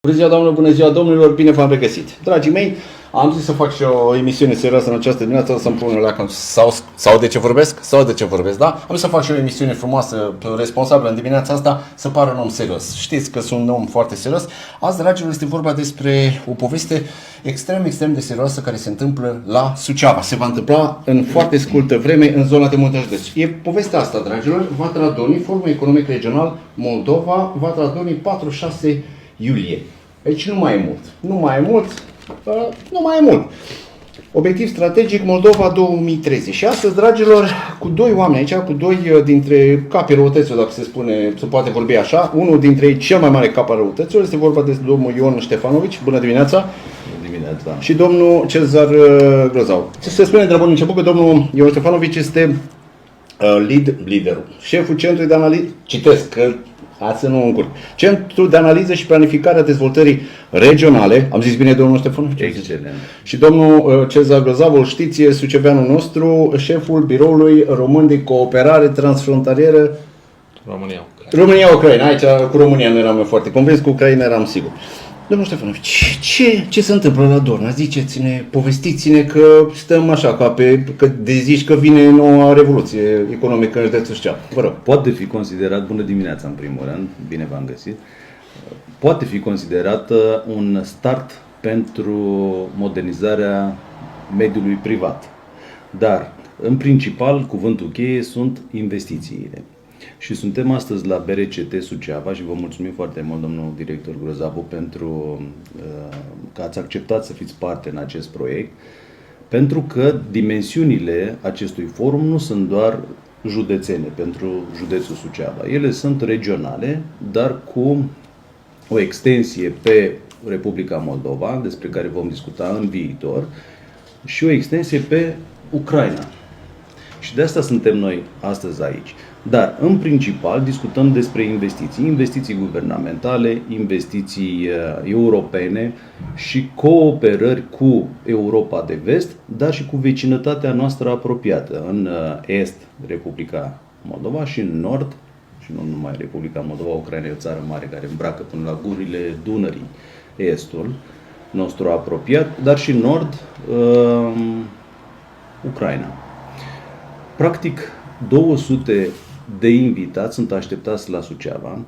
Bună ziua, doamnă, bună ziua, domnilor, bine v-am regăsit. Dragii mei, am zis să fac și o emisiune serioasă în această dimineață, să-mi pun la sau de ce vorbesc? Sau de ce vorbesc, da? Am să fac și o emisiune frumoasă, responsabilă în dimineața asta, să pară un om serios. Știți că sunt un om foarte serios. Azi, dragilor, este vorba despre o poveste extrem de serioasă care se întâmplă la Suceava. Se va întâmpla în foarte scurtă vreme în zona de Muntești. Deci, e povestea asta, dragilor, Vatra Donii, Forumul Economic Regional Moldova, Vatra Donii, 4-6 iulie. Aici nu mai e mult. Obiectiv strategic Moldova 2030. Și astăzi, dragilor, cu doi oameni aici, cu doi dintre capii răutăților, dacă se poate vorbi așa, unul dintre ei cel mai mare cap al răutăților, este vorba de domnul Ion Ștefanovici. Bună dimineața! Bună dimineața! Și domnul Cezar Grozau. Se spune de la bun început că domnul Ion Ștefanovici este liderul, șeful Centrului de Analiză, citesc că să nu încurc. Centrul de Analiză și Planificare a Dezvoltării Regionale. Am zis bine, domnul Ștefanovici? Excelent. Și domnul Cezar Grozau, îl știți, e suceveanul nostru, șeful Biroului Român de Cooperare Transfrontalieră România-Ucraina. Aici cu România nu eram eu foarte convins, cu Ucraina eram sigur. Domnul Ștefanovici, ce se întâmplă la Dorna? Ziceți-ne, povestiți-ne că stăm așa, că zici că vine noua revoluție economică în județul Suceava. Vă rog. Poate fi considerat, bună dimineața în primul rând, bine v-am găsit, poate fi considerat un start pentru modernizarea mediului privat. Dar, în principal, cuvântul cheie sunt investițiile. Și suntem astăzi la BRCT Suceava și vă mulțumim foarte mult, domnul director Grozavu, pentru că ați acceptat să fiți parte în acest proiect, pentru că dimensiunile acestui forum nu sunt doar județene pentru județul Suceava. Ele sunt regionale, dar cu o extensie pe Republica Moldova, despre care vom discuta în viitor, și o extensie pe Ucraina. Și de asta suntem noi astăzi aici. Dar, în principal, discutăm despre investiții guvernamentale, investiții europene și cooperări cu Europa de Vest, dar și cu vecinătatea noastră apropiată, în Est, Republica Moldova, și în Nord, și nu numai Republica Moldova, Ucraina e o țară mare care îmbracă până la gurile Dunării, Estul nostru apropiat, dar și în Nord, Ucraina. Practic, 200 de invitați sunt așteptați la Suceava.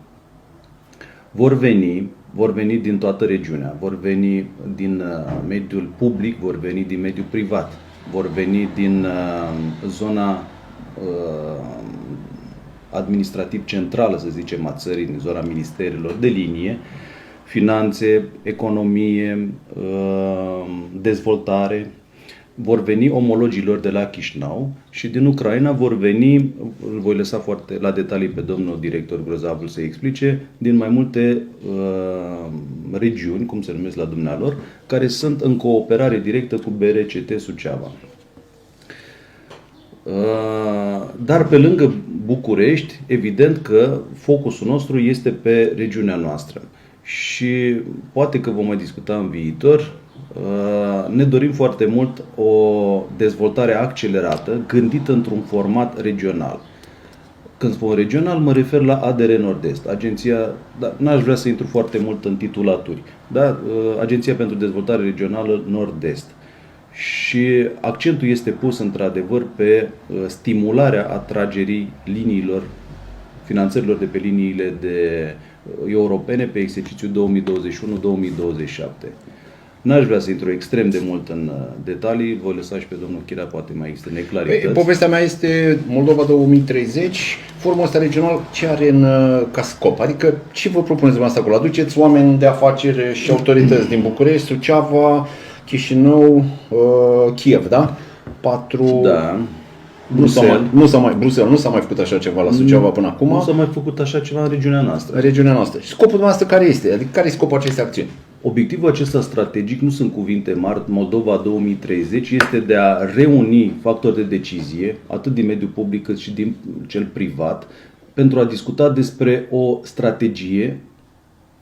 Vor veni din toată regiunea, vor veni din mediul public, vor veni din mediul privat, vor veni din zona administrativ centrală, să zicem, a țării, din zona ministerilor de linie, finanțe, economie, dezvoltare. Vor veni omologilor de la Chișinău și din Ucraina vor veni, îl voi lăsa foarte la detalii pe domnul director Grozavul să explice, din mai multe regiuni, cum se numesc la dumnealor, care sunt în cooperare directă cu BRCT Suceava. Dar pe lângă București, evident că focusul nostru este pe regiunea noastră și poate că vom mai discuta în viitor. Ne dorim foarte mult o dezvoltare accelerată, gândită într-un format regional. Când spun regional, mă refer la ADR Nord-Est, agenția, n-aș vrea să intru foarte mult în titulaturi, dar Agenția pentru Dezvoltare Regională Nord-Est. Și accentul este pus într-adevăr pe stimularea atragerii liniilor, finanțărilor de pe liniile europene pe exercițiul 2021-2027. N-aș vrea să intru extrem de mult în detalii, voi lăsa și pe domnul Chira, poate mai există neclarități. Povestea mea este Moldova 2030, forumul ăsta regional ce are ca scop? Adică ce vă propuneți asta acolo? Aduceți oameni de afaceri și autorități din București, Suceava, Chișinău, Kiev, da? Da. Bruxelles nu s-a mai făcut așa ceva la Suceava până acum. Nu s-a mai făcut așa ceva în regiunea noastră. În regiunea noastră. Și scopul dumneavoastră care este? Adică care e scopul acestei acțiuni? Obiectivul acesta strategic, nu sunt cuvinte mari, Moldova 2030, este de a reuni factori de decizie, atât din mediul public cât și din cel privat, pentru a discuta despre o strategie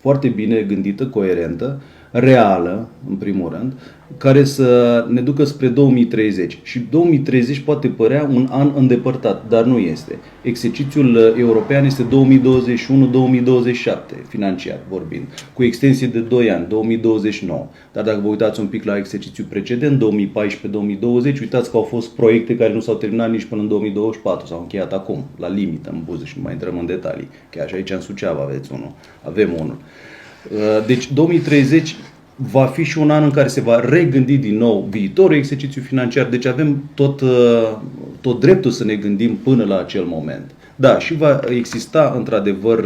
foarte bine gândită, coerentă, reală, în primul rând, care să ne ducă spre 2030. Și 2030 poate părea un an îndepărtat, dar nu este. Exercițiul european este 2021-2027, financiar vorbind, cu extensie de 2 ani, 2029. Dar dacă vă uitați un pic la exercițiul precedent, 2014-2020, uitați că au fost proiecte care nu s-au terminat nici până în 2024, s-au încheiat acum, la limită, în Buzău, și nu mai intrăm în detalii. Chiar și aici în Suceava avem unul. Deci 2030 va fi și un an în care se va regândi din nou viitorul exercițiu financiar, deci avem tot dreptul să ne gândim până la acel moment. Da, și va exista, într-adevăr,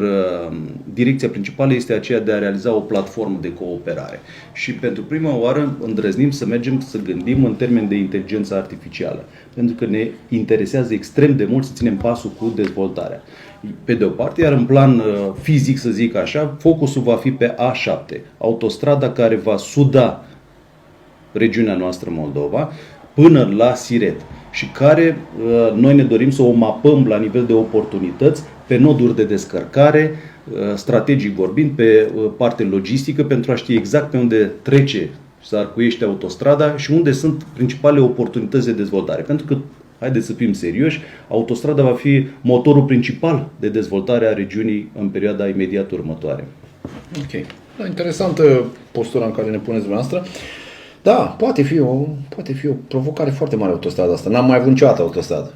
direcția principală este aceea de a realiza o platformă de cooperare. Și pentru prima oară îndrăznim să mergem să gândim în termeni de inteligență artificială, pentru că ne interesează extrem de mult să ținem pasul cu dezvoltarea. Pe de o parte, iar în plan fizic, să zic așa, focusul va fi pe A7, autostrada care va suda regiunea noastră Moldova până la Siret și care noi ne dorim să o mapăm la nivel de oportunități pe noduri de descărcare, strategic vorbind, pe parte logistică, pentru a ști exact pe unde trece să arcuiește autostrada și unde sunt principalele oportunități de dezvoltare. Pentru că, haideți să fim serioși, autostrada va fi motorul principal de dezvoltare a regiunii în perioada imediat următoare. Ok. Da, interesantă postura în care ne puneți dumneavoastră. Da, poate fi o provocare foarte mare autostrada asta. N-am mai avut niciodată autostradă.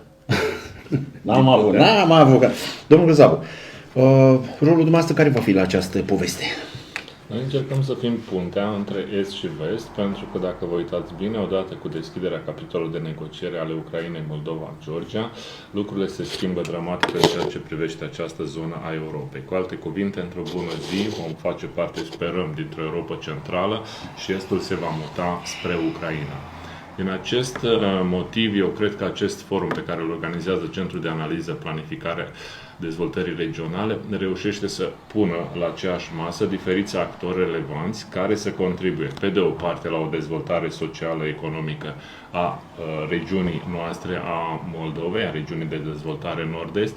N-am mai avut. Domnul Grăzavu, rolul dumneavoastră care va fi la această poveste? Noi încercăm să fim puntea între Est și Vest, pentru că dacă vă uitați bine, odată cu deschiderea capitolului de negociere ale Ucrainei, Moldova, Georgia, lucrurile se schimbă dramatic în ceea ce privește această zonă a Europei. Cu alte cuvinte, într-o bună zi vom face parte, sperăm, dintr-o Europa centrală și Estul se va muta spre Ucraina. Din acest motiv, eu cred că acest forum pe care îl organizează Centrul de Analiză, Planificare, Dezvoltării Regionale reușește să pună la aceeași masă diferiți actori relevanți care să contribuie, pe de o parte, la o dezvoltare socială, economică a regiunii noastre, a Moldovei, a regiunii de dezvoltare nord-est,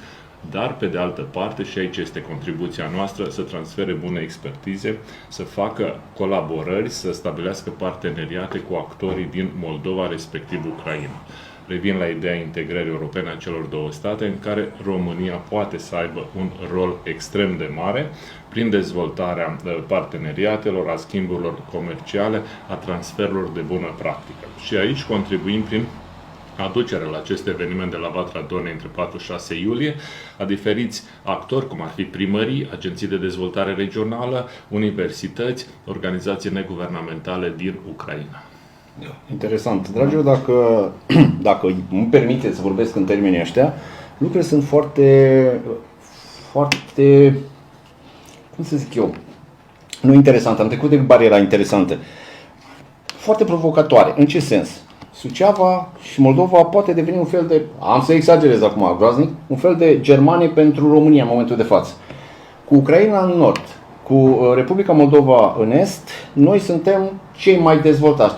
dar, pe de altă parte, și aici este contribuția noastră, să transfere bune expertize, să facă colaborări, să stabilească parteneriate cu actorii din Moldova, respectiv Ucraina. Revin la ideea integrării europene a celor două state, în care România poate să aibă un rol extrem de mare prin dezvoltarea parteneriatelor, a schimburilor comerciale, a transferurilor de bună practică. Și aici contribuim prin aducerea la acest eveniment de la Vatra Dornei între 4 și 6 iulie a diferiți actori, cum ar fi primării, agenții de dezvoltare regională, universități, organizații neguvernamentale din Ucraina. Interesant. Dragilor, dacă îmi permiteți să vorbesc în termenii ăștia, lucrurile sunt foarte, cum să zic eu, nu interesante, am trecut de bariera interesantă, foarte provocatoare. În ce sens? Suceava și Moldova poate deveni un fel de, am să exagerez acum, groaznic, un fel de Germania pentru România în momentul de față. Cu Ucraina în nord, cu Republica Moldova în est, noi suntem cei mai dezvoltați,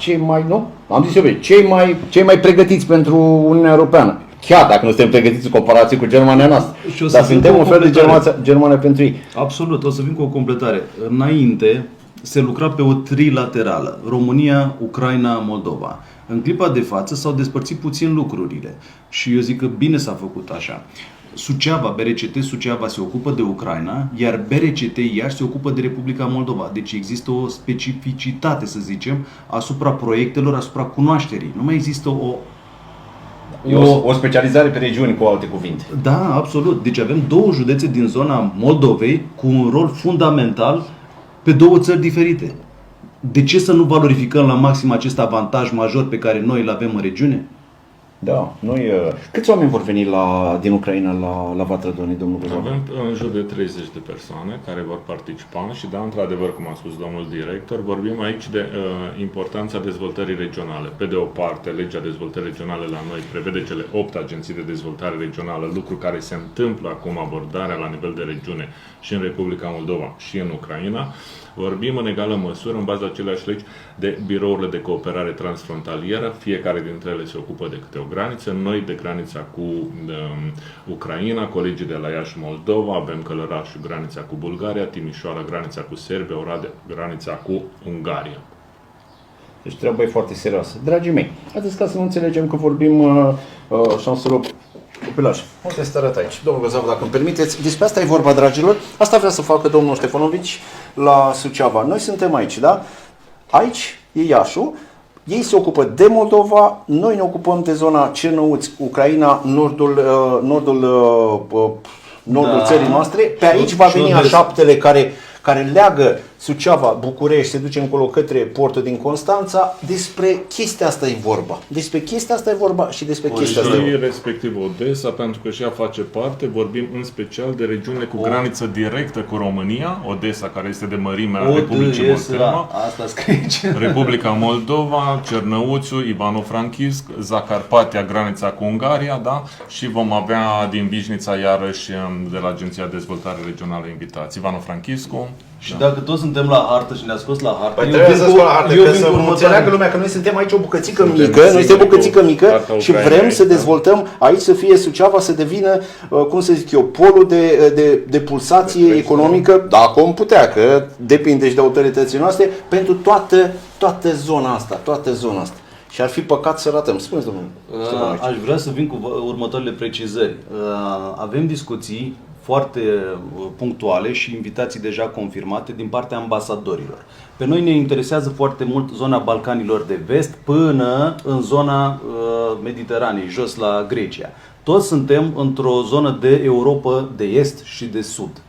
cei mai pregătiți pentru Uniunea Europeană. Chiar dacă nu suntem pregătiți în comparație cu Germania noastră. Dar suntem un fel de Germania pentru ei. Absolut, o să vin cu o completare. Înainte se lucra pe o trilaterală, România, Ucraina, Moldova. În clipa de față s-au despărțit puțin lucrurile și eu zic că bine s-a făcut așa. Suceava, BRCT Suceava se ocupă de Ucraina, iar BRCT Iași se ocupă de Republica Moldova. Deci există o specificitate, să zicem, asupra proiectelor, asupra cunoașterii. Nu mai există o specializare pe regiuni, cu alte cuvinte. Da, absolut. Deci avem două județe din zona Moldovei cu un rol fundamental pe două țări diferite. De ce să nu valorificăm la maxim acest avantaj major pe care noi îl avem în regiune? Da, câți oameni vor veni din Ucraina la Vatra Dornei, domnul Grăzavu? Avem în jur de 30 de persoane care vor participa și, da, într-adevăr, cum a spus domnul director, vorbim aici de importanța dezvoltării regionale. Pe de o parte, legea dezvoltării regionale la noi prevede cele 8 agenții de dezvoltare regională, lucru care se întâmplă acum abordarea la nivel de regiune și în Republica Moldova și în Ucraina. Vorbim în egală măsură, în baza aceleași legi, de birourile de cooperare transfrontalieră. Fiecare dintre ele se ocupă de câte o graniță. Noi de granița cu Ucraina, colegii de la Iași, Moldova, avem Călărașul, granița cu Bulgaria, Timișoara, granița cu Serbia, Oradea, granița cu Ungaria. Deci treaba e foarte serioasă. Dragii mei, haideți ca să nu înțelegem că vorbim și am să rog copilaș. O să te arăt aici. Domnul Găzav, dacă îmi permiteți, despre asta e vorba, dragilor. Asta vrea să facă domnul Ștefanovici la Suceava. Noi suntem aici, da? Aici e Iașul. Ei se ocupă de Moldova, noi ne ocupăm de zona Cernăuți, Ucraina, nordul țării noastre. Pe aici va veni a șaptele care leagă Suceava, București, se duce încolo către portul din Constanța. Despre chestia asta e vorba. Despre chestia asta e vorba și despre chestia asta e vorba. Respectiv Odessa, pentru că și ea face parte, vorbim în special de regiunile cu graniță directă cu România, Odessa, care este de mărimea Republicii Moldova, asta scrie aici. Republica Moldova, Cernăuțiu, Ivano-Frankivsk, Zacarpatia, granița cu Ungaria, da? Și vom avea din Vișnița iarăși de la Agenția de Dezvoltare Regională invitați. Ivano-Frankivsku. Și dacă toți suntem la hartă și ne-a scos la hartă, Păi trebuie să scot la hartă, că să înțeleagă lumea că noi suntem aici o bucățică mică, noi suntem o bucățică mică și vrem să dezvoltăm aici, să fie Suceava, să devină, cum să zic eu, polul de pulsație economică, dacă om putea, că depinde și de autoritățile noastre, pentru toată zona asta, Și ar fi păcat să ratăm. Spuneți, domnule. Aș vrea să vin cu următoarele precizări. Avem discuții foarte punctuale și invitații deja confirmate din partea ambasadorilor. Pe noi ne interesează foarte mult zona Balcanilor de Vest până în zona Mediteranei, jos la Grecia. Toți suntem într-o zonă de Europa de Est și de Sud.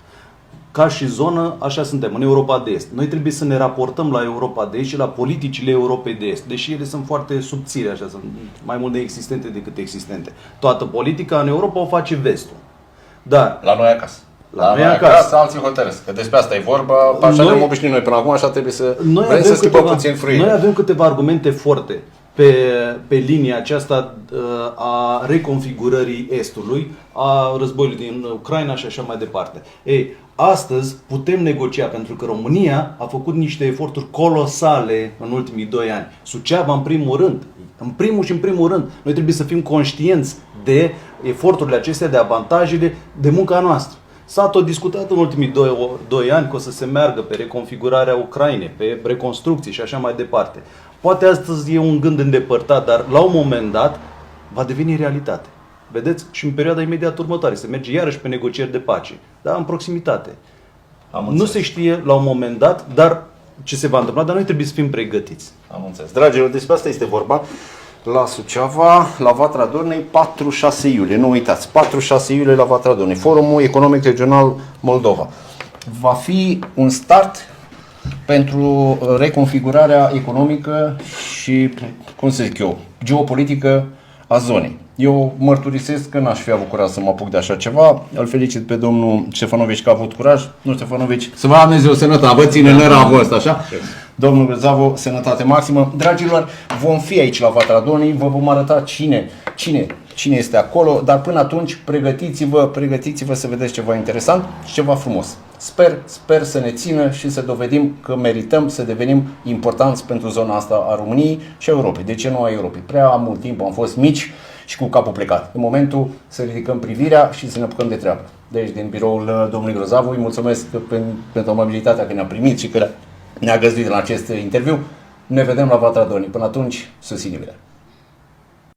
Ca și zonă, așa suntem, în Europa de Est. Noi trebuie să ne raportăm la Europa de Est și la politicile Europei de Est, deși ele sunt foarte subțiri, așa, sunt mai mult neexistente decât existente. Toată politica în Europa o face Vestul. Dar la noi acasă. La noi acasă, alții hotărăsc. Că despre asta e vorba, așa ne-am obișnuit noi până acum, așa trebuie să vrem să schimbăm puțin fruile. Noi avem câteva argumente forte pe linia aceasta a reconfigurării Estului, a războiului din Ucraina și așa mai departe. Ei, astăzi putem negocia, pentru că România a făcut niște eforturi colosale în ultimii 2 ani. Suceava în primul rând. În primul rând, noi trebuie să fim conștienți de eforturile acestea, de avantajele de munca noastră. S-a tot discutat în ultimii 2 ani că o să se meargă pe reconfigurarea Ucrainei, pe reconstrucții și așa mai departe. Poate astăzi e un gând îndepărtat, dar la un moment dat va deveni realitate. Vedeți? Și în perioada imediat următoare se merge iarăși pe negocieri de pace, da? În proximitate. Nu se știe la un moment dat, dar ce se va întâmpla, dar noi trebuie să fim pregătiți. Am înțeles. Dragilor, despre asta este vorba. La Suceava, la Vatra Dornei, 4-6 iulie. Nu uitați, 4-6 iulie la Vatra Dornei. Forumul Economic Regional Moldova. Va fi un start pentru reconfigurarea economică și, cum să zic eu, geopolitică a zonei. Eu mărturisesc că n-aș fi avut curaj să mă apuc de așa ceva. Îl felicit pe domnul Ștefanovici că a avut curaj. Nu, Ștefanovici, să vă am Dumnezeu sănătate, vă ține în rău ăsta, așa? Domnul Găzavu, sănătate maximă. Dragilor, vom fi aici la Vatra Dornei, vă vom arăta cine este acolo, dar până atunci pregătiți-vă să vedeți ceva interesant și ceva frumos. Sper să ne țină și să dovedim că merităm să devenim importanți pentru zona asta a României și a Europei. De ce nu a Europei? Prea mult timp am fost mici și cu capul plecat. În momentul să ridicăm privirea și să ne apucăm de treabă. Deci, din biroul domnului Grozavu, îi mulțumesc pentru amabilitatea că ne-a primit și că ne-a găzduit la acest interviu. Ne vedem la Vatra Dornei. Până atunci, susținerea.